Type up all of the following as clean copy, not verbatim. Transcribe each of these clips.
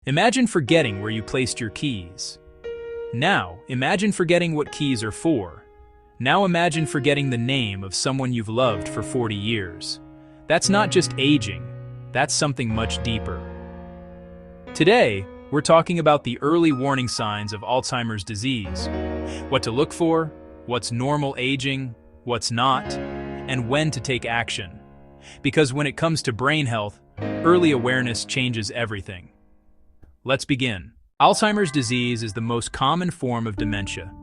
Imagine forgetting where you placed your keys. Now, imagine forgetting what keys are for. Now imagine forgetting the name of someone you've loved for 40 years. That's not just aging, that's something much deeper. Today, we're talking about the early warning signs of Alzheimer's disease. What to look for, what's normal aging, what's not, and when to take action. Because when it comes to brain health, early awareness changes everything. Let's begin. Alzheimer's disease is the most common form of dementia.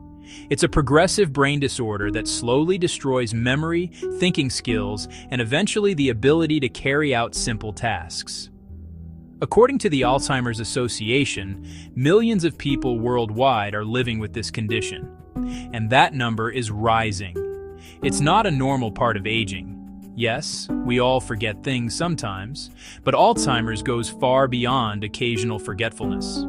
It's a progressive brain disorder that slowly destroys memory, thinking skills, and eventually the ability to carry out simple tasks. According to the Alzheimer's Association, millions of people worldwide are living with this condition, and that number is rising. It's not a normal part of aging. Yes, we all forget things sometimes, but Alzheimer's goes far beyond occasional forgetfulness.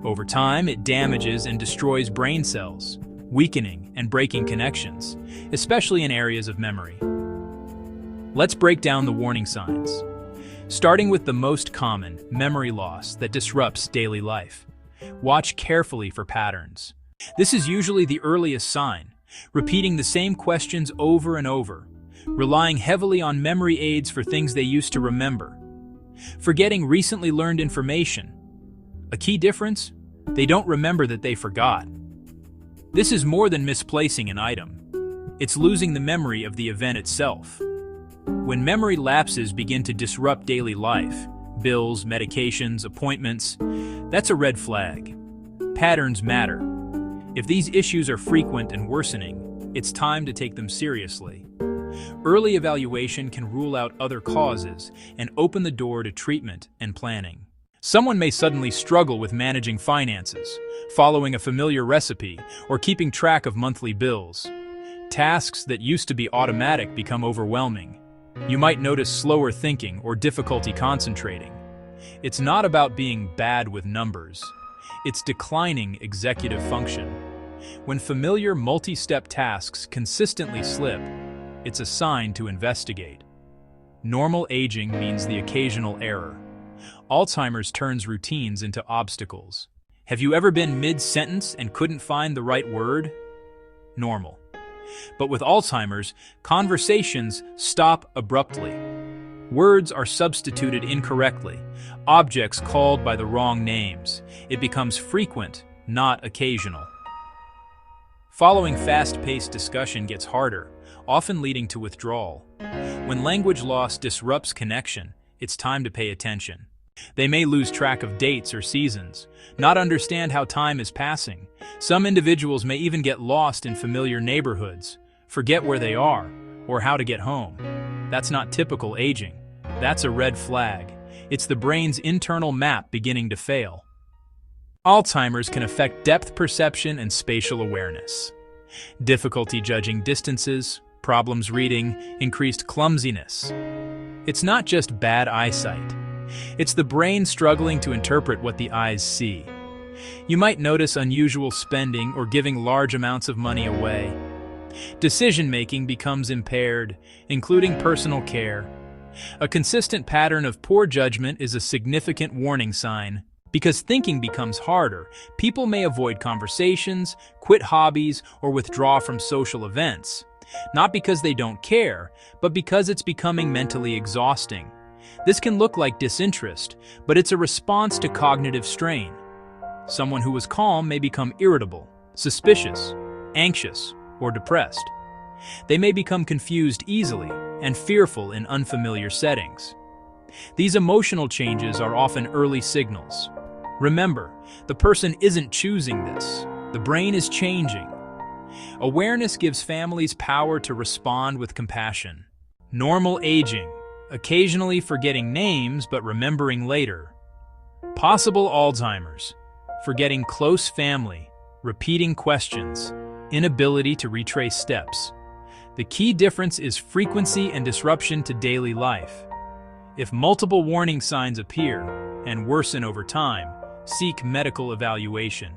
Over time, it damages and destroys brain cells, weakening and breaking connections, especially in areas of memory. Let's break down the warning signs. Starting with the most common, memory loss that disrupts daily life. Watch carefully for patterns. This is usually the earliest sign, repeating the same questions over and over, relying heavily on memory aids for things they used to remember. Forgetting recently learned information. A key difference? They don't remember that they forgot. This is more than misplacing an item. It's losing the memory of the event itself. When memory lapses begin to disrupt daily life, bills, medications, appointments, that's a red flag. Patterns matter. If these issues are frequent and worsening, it's time to take them seriously. Early evaluation can rule out other causes and open the door to treatment and planning. Someone may suddenly struggle with managing finances, following a familiar recipe, or keeping track of monthly bills. Tasks that used to be automatic become overwhelming. You might notice slower thinking or difficulty concentrating. It's not about being bad with numbers. It's declining executive function. When familiar multi-step tasks consistently slip, it's a sign to investigate. Normal aging means the occasional error. Alzheimer's turns routines into obstacles. Have you ever been mid-sentence and couldn't find the right word? Normal. But with Alzheimer's, conversations stop abruptly. Words are substituted incorrectly, objects called by the wrong names. It becomes frequent, not occasional. Following fast-paced discussion gets harder, often leading to withdrawal. When language loss disrupts connection, it's time to pay attention. They may lose track of dates or seasons, not understand how time is passing. Some individuals may even get lost in familiar neighborhoods, forget where they are, or how to get home. That's not typical aging. That's a red flag. It's the brain's internal map beginning to fail. Alzheimer's can affect depth perception and spatial awareness. Difficulty judging distances, problems reading, increased clumsiness. It's not just bad eyesight. It's the brain struggling to interpret what the eyes see. You might notice unusual spending or giving large amounts of money away. Decision-making becomes impaired, including personal care. A consistent pattern of poor judgment is a significant warning sign. Because thinking becomes harder, people may avoid conversations, quit hobbies, or withdraw from social events. Not because they don't care, but because it's becoming mentally exhausting. This can look like disinterest, but it's a response to cognitive strain. Someone who was calm may become irritable, suspicious, anxious, or depressed. They may become confused easily and fearful in unfamiliar settings. These emotional changes are often early signals. Remember, the person isn't choosing this. The brain is changing. Awareness gives families power to respond with compassion. Normal aging, occasionally forgetting names but remembering later. Possible Alzheimer's, forgetting close family, repeating questions, inability to retrace steps. The key difference is frequency and disruption to daily life. If multiple warning signs appear and worsen over time, seek medical evaluation.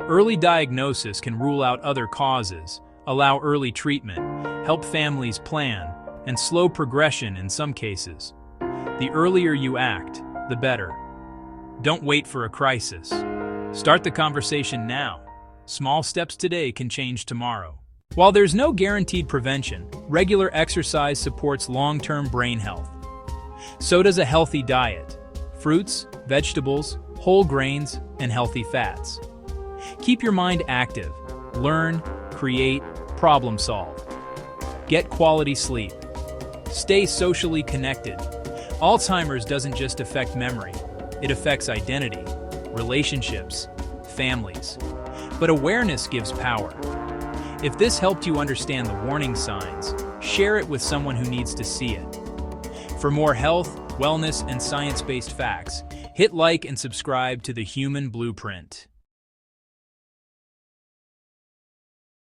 Early diagnosis can rule out other causes, allow early treatment, help families plan, and slow progression in some cases. The earlier you act, the better. Don't wait for a crisis. Start the conversation now. Small steps today can change tomorrow. While there's no guaranteed prevention, regular exercise supports long-term brain health. So does a healthy diet: fruits, vegetables, whole grains, and healthy fats. Keep your mind active. Learn, create, problem solve. Get quality sleep. Stay socially connected. Alzheimer's doesn't just affect memory, it affects identity, relationships, families. But awareness gives power. If this helped you understand the warning signs, share it with someone who needs to see it. For more health, wellness, and science-based facts, hit like and subscribe to The Human Blueprint.